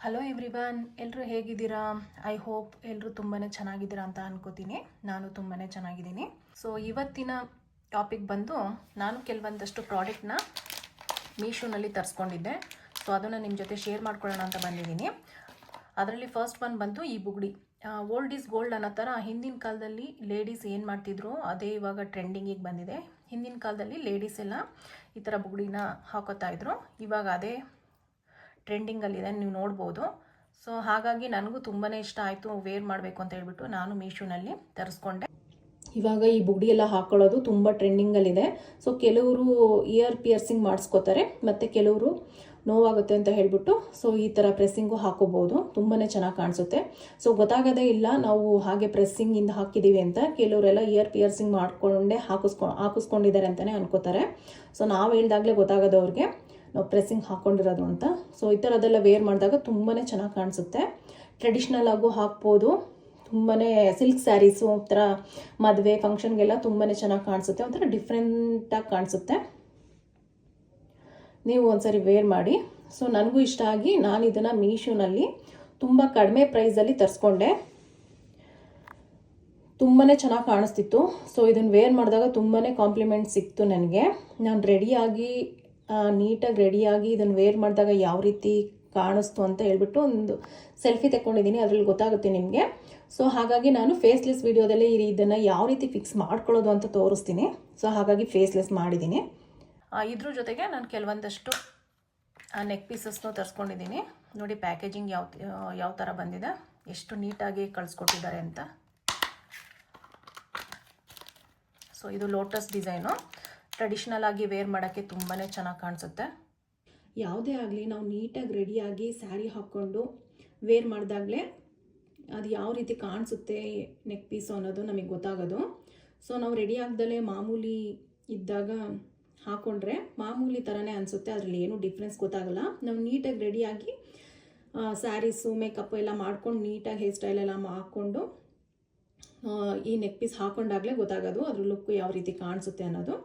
Hello everyone, ಎಲ್ಲರೂ ಹೇಗಿದ್ದೀರಾ? I hope ಎಲ್ಲರೂ ತುಂಬಾ ಚೆನ್ನಾಗಿದ್ದೀರಾ ಅಂತ ಅನ್ಕೋತೀನಿ. ನಾನು ತುಂಬಾ ಚೆನ್ನಾಗಿದ್ದೀನಿ. ಸೊ ಇವತ್ತಿನ ಟಾಪಿಕ್ ಬಂದು, ನಾನು ಕೆಲವೊಂದಷ್ಟು ಪ್ರಾಡಕ್ಟ್ನ ಮೀಶೋನಲ್ಲಿ ತರಿಸ್ಕೊಂಡಿದ್ದೆ. ಸೊ ಅದನ್ನು ನಿಮ್ಮ ಜೊತೆ ಶೇರ್ ಮಾಡ್ಕೊಳ್ಳೋಣ ಅಂತ ಬಂದಿದ್ದೀನಿ. ಅದರಲ್ಲಿ ಫಸ್ಟ್ ಒನ್ ಬಂದು ಈ ಬುಗುಡಿ. ಓಲ್ಡ್ ಈಸ್ ಗೋಲ್ಡ್ ಅನ್ನೋ ಥರ ಹಿಂದಿನ ಕಾಲದಲ್ಲಿ ಲೇಡೀಸ್ ಏನು ಮಾಡ್ತಿದ್ರು ಅದೇ ಇವಾಗ ಟ್ರೆಂಡಿಂಗಿಗೆ ಬಂದಿದೆ. ಹಿಂದಿನ ಕಾಲದಲ್ಲಿ ಲೇಡೀಸ್ ಎಲ್ಲ ಈ ಥರ ಬುಗುಡಿನ ಹಾಕೋತಾ ಇದ್ರು. ಇವಾಗ ಅದೇ ಟ್ರೆಂಡಿಂಗಲ್ಲಿದೆ, ನೀವು ನೋಡ್ಬೋದು. ಸೊ ಹಾಗಾಗಿ ನನಗೂ ತುಂಬಾ ಇಷ್ಟ ಆಯಿತು, ವೇರ್ ಮಾಡಬೇಕು ಅಂತ ಹೇಳ್ಬಿಟ್ಟು ನಾನು ಮೀಶೋನಲ್ಲಿ ತರಿಸ್ಕೊಂಡೆ. ಇವಾಗ ಈ ಬುಗುಡಿ ಎಲ್ಲ ಹಾಕೊಳ್ಳೋದು ತುಂಬ ಟ್ರೆಂಡಿಂಗಲ್ಲಿದೆ. ಸೊ ಕೆಲವರು ಇಯರ್ ಪಿಯರ್ಸಿಂಗ್ ಮಾಡಿಸ್ಕೋತಾರೆ, ಮತ್ತು ಕೆಲವರು ನೋವಾಗುತ್ತೆ ಅಂತ ಹೇಳ್ಬಿಟ್ಟು ಸೊ ಈ ಥರ ಪ್ರೆಸ್ಸಿಂಗು ಹಾಕೋಬೋದು. ತುಂಬಾ ಚೆನ್ನಾಗಿ ಕಾಣಿಸುತ್ತೆ. ಸೊ ಗೊತ್ತಾಗೋದೇ ಇಲ್ಲ ನಾವು ಹಾಗೆ ಪ್ರೆಸ್ಸಿಂಗಿಂದ ಹಾಕಿದ್ದೀವಿ ಅಂತ. ಕೆಲವರೆಲ್ಲ ಇಯರ್ ಪಿಯರ್ಸಿಂಗ್ ಮಾಡಿಕೊಂಡೇ ಹಾಕಿಸ್ಕೊಂಡಿದ್ದಾರೆ ಅಂತಲೇ ಅನ್ಕೋತಾರೆ. ಸೊ ನಾವು ಹೇಳ್ದಾಗಲೇ ಗೊತ್ತಾಗೋದು ಅವ್ರಿಗೆ ನಾವು ಪ್ರೆಸ್ಸಿಂಗ್ ಹಾಕ್ಕೊಂಡಿರೋದು ಅಂತ. ಸೊ ಈ ಥರದೆಲ್ಲ ವೇರ್ ಮಾಡಿದಾಗ ತುಂಬಾ ಚೆನ್ನಾಗಿ ಕಾಣಿಸುತ್ತೆ. ಟ್ರೆಡಿಷ್ನಲ್ ಆಗು ಹಾಕ್ಬೋದು. ತುಂಬಾ ಸಿಲ್ಕ್ ಸ್ಯಾರೀಸು ಒಂಥರ ಮದುವೆ ಫಂಕ್ಷನ್ಗೆಲ್ಲ ತುಂಬಾ ಚೆನ್ನಾಗಿ ಕಾಣಿಸುತ್ತೆ. ಒಂಥರ ಡಿಫ್ರೆಂಟಾಗಿ ಕಾಣಿಸುತ್ತೆ. ನೀವು ಒಂದ್ಸರಿ ವೇರ್ ಮಾಡಿ. ಸೊ ನನಗೂ ಇಷ್ಟ ಆಗಿ ನಾನು ಇದನ್ನು ಮೀಶೋನಲ್ಲಿ ತುಂಬ ಕಡಿಮೆ ಪ್ರೈಸಲ್ಲಿ ತರಿಸ್ಕೊಂಡೆ. ತುಂಬಾ ಚೆನ್ನಾಗಿ ಕಾಣಿಸ್ತಿತ್ತು. ಸೊ ಇದನ್ನು ವೇರ್ ಮಾಡಿದಾಗ ತುಂಬಾ ಕಾಂಪ್ಲಿಮೆಂಟ್ ಸಿಕ್ತು ನನಗೆ. ನಾನು ನೀಟಾಗಿ ರೆಡಿಯಾಗಿ ಇದನ್ನು ವೇರ್ ಮಾಡಿದಾಗ ಯಾವ ರೀತಿ ಕಾಣಿಸ್ತು ಅಂತ ಹೇಳ್ಬಿಟ್ಟು ಒಂದು ಸೆಲ್ಫಿ ತೆಕ್ಕೊಂಡಿದ್ದೀನಿ. ಅದರಲ್ಲಿ ಗೊತ್ತಾಗುತ್ತೆ ನಿಮಗೆ. ಸೊ ಹಾಗಾಗಿ ನಾನು ಫೇಸ್ಲೆಸ್ ವಿಡಿಯೋದಲ್ಲಿ ಇದನ್ನು ಯಾವ ರೀತಿ ಫಿಕ್ಸ್ ಮಾಡ್ಕೊಳ್ಳೋದು ಅಂತ ತೋರಿಸ್ತೀನಿ. ಸೊ ಹಾಗಾಗಿ ಫೇಸ್ಲೆಸ್ ಮಾಡಿದ್ದೀನಿ. ಇದ್ರ ಜೊತೆಗೆ ನಾನು ಕೆಲವೊಂದಷ್ಟು ನೆಕ್ ಪೀಸಸ್ನು ತರಿಸ್ಕೊಂಡಿದ್ದೀನಿ. ನೋಡಿ ಪ್ಯಾಕೇಜಿಂಗ್ ಯಾವ ಥರ ಬಂದಿದೆ, ಎಷ್ಟು ನೀಟಾಗಿ ಕಳಿಸ್ಕೊಟ್ಟಿದ್ದಾರೆ ಅಂತ. ಸೊ ಇದು ಲೋಟಸ್ ಡಿಸೈನು. ಟ್ರೆಡಿಷ್ನಲ್ ಆಗಿ ವೇರ್ ಮಾಡೋಕ್ಕೆ ತುಂಬಾ ಚೆನ್ನಾಗಿ ಕಾಣಿಸುತ್ತೆ. ಯಾವುದೇ ಆಗಲಿ ನಾವು ನೀಟಾಗಿ ರೆಡಿಯಾಗಿ ಸ್ಯಾರಿ ಹಾಕ್ಕೊಂಡು ವೇರ್ ಮಾಡಿದಾಗಲೇ ಅದು ಯಾವ ರೀತಿ ಕಾಣಿಸುತ್ತೆ ನೆಕ್ ಪೀಸು ಅನ್ನೋದು ನಮಗೆ ಗೊತ್ತಾಗೋದು. ಸೊ ನಾವು ರೆಡಿ ಆಗ್ದಲೇ ಮಾಮೂಲಿ ಇದ್ದಾಗ ಹಾಕ್ಕೊಂಡ್ರೆ ಮಾಮೂಲಿ ಥರನೇ ಅನಿಸುತ್ತೆ. ಅದರಲ್ಲಿ ಏನೂ ಡಿಫ್ರೆನ್ಸ್ ಗೊತ್ತಾಗಲ್ಲ. ನಾವು ನೀಟಾಗಿ ರೆಡಿಯಾಗಿ ಸ್ಯಾರೀಸು ಮೇಕಪ್ ಎಲ್ಲ ಮಾಡ್ಕೊಂಡು ನೀಟಾಗಿ ಹೇರ್ ಸ್ಟೈಲ್ ಎಲ್ಲ ಹಾಕ್ಕೊಂಡು ಈ ನೆಕ್ ಪೀಸ್ ಹಾಕ್ಕೊಂಡಾಗಲೇ ಗೊತ್ತಾಗೋದು ಅದ್ರ ಲುಕ್ ಯಾವ ರೀತಿ ಕಾಣಿಸುತ್ತೆ ಅನ್ನೋದು.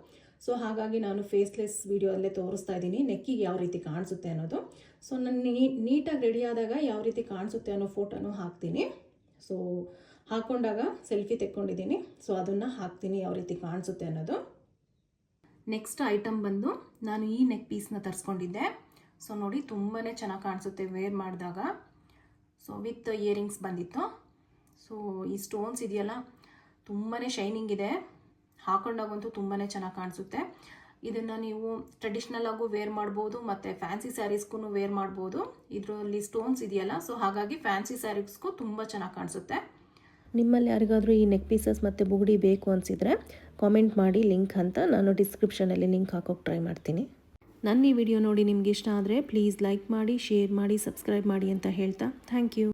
ಸೊ ಹಾಗಾಗಿ ನಾನು ಫೇಸ್ಲೆಸ್ ವಿಡಿಯೋದಲ್ಲೇ ತೋರಿಸ್ತಾ ಇದ್ದೀನಿ ನೆಕ್ಕಿಗೆ ಯಾವ ರೀತಿ ಕಾಣಿಸುತ್ತೆ ಅನ್ನೋದು. ಸೊ ನಾನು ನೀಟಾಗಿ ರೆಡಿ ಆದಾಗ ಯಾವ ರೀತಿ ಕಾಣಿಸುತ್ತೆ ಅನ್ನೋ ಫೋಟೋನು ಹಾಕ್ತೀನಿ. ಸೊ ಹಾಕ್ಕೊಂಡಾಗ ಸೆಲ್ಫಿ ತೆಕ್ಕೊಂಡಿದ್ದೀನಿ. ಸೊ ಅದನ್ನು ಹಾಕ್ತೀನಿ ಯಾವ ರೀತಿ ಕಾಣಿಸುತ್ತೆ ಅನ್ನೋದು. ನೆಕ್ಸ್ಟ್ ಐಟಮ್ ಬಂದು ನಾನು ಈ ನೆಕ್ ಪೀಸ್ನ ತರಿಸ್ಕೊಂಡಿದ್ದೆ. ಸೊ ನೋಡಿ ತುಂಬಾ ಚೆನ್ನಾಗಿ ಕಾಣಿಸುತ್ತೆ ವೇರ್ ಮಾಡಿದಾಗ. ಸೊ ವಿತ್ ಇಯರಿಂಗ್ಸ್ ಬಂದಿತ್ತು. ಸೊ ಈ ಸ್ಟೋನ್ಸ್ ಇದೆಯಲ್ಲ ತುಂಬಾ ಶೈನಿಂಗ್ ಇದೆ. ಹಾಕೊಂಡಾಗಂತೂ ತುಂಬಾ ಚೆನ್ನಾಗಿ ಕಾಣಿಸುತ್ತೆ. ಇದನ್ನು ನೀವು ಟ್ರೆಡಿಷ್ನಲ್ ಆಗು ವೇರ್ ಮಾಡ್ಬೋದು, ಮತ್ತು ಫ್ಯಾನ್ಸಿ ಸ್ಯಾರೀಸ್ಗೂ ವೇರ್ ಮಾಡ್ಬೋದು. ಇದರಲ್ಲಿ ಸ್ಟೋನ್ಸ್ ಇದೆಯಲ್ಲ, ಸೊ ಹಾಗಾಗಿ ಫ್ಯಾನ್ಸಿ ಸ್ಯಾರೀಸ್ಗೂ ತುಂಬ ಚೆನ್ನಾಗಿ ಕಾಣಿಸುತ್ತೆ. ನಿಮ್ಮಲ್ಲಿ ಯಾರಿಗಾದರೂ ಈ ನೆಕ್ ಪೀಸಸ್ ಮತ್ತು ಬುಗುಡಿ ಬೇಕು ಅನಿಸಿದರೆ ಕಾಮೆಂಟ್ ಮಾಡಿ ಲಿಂಕ್ ಅಂತ. ನಾನು ಡಿಸ್ಕ್ರಿಪ್ಷನಲ್ಲಿ ಲಿಂಕ್ ಹಾಕೋಕ್ಕೆ ಟ್ರೈ ಮಾಡ್ತೀನಿ. ನನ್ನ ಈ ವಿಡಿಯೋ ನೋಡಿ ನಿಮ್ಗೆ ಇಷ್ಟ ಆದರೆ ಪ್ಲೀಸ್ ಲೈಕ್ ಮಾಡಿ, ಶೇರ್ ಮಾಡಿ, ಸಬ್ಸ್ಕ್ರೈಬ್ ಮಾಡಿ ಅಂತ ಹೇಳ್ತಾ ಥ್ಯಾಂಕ್ ಯು.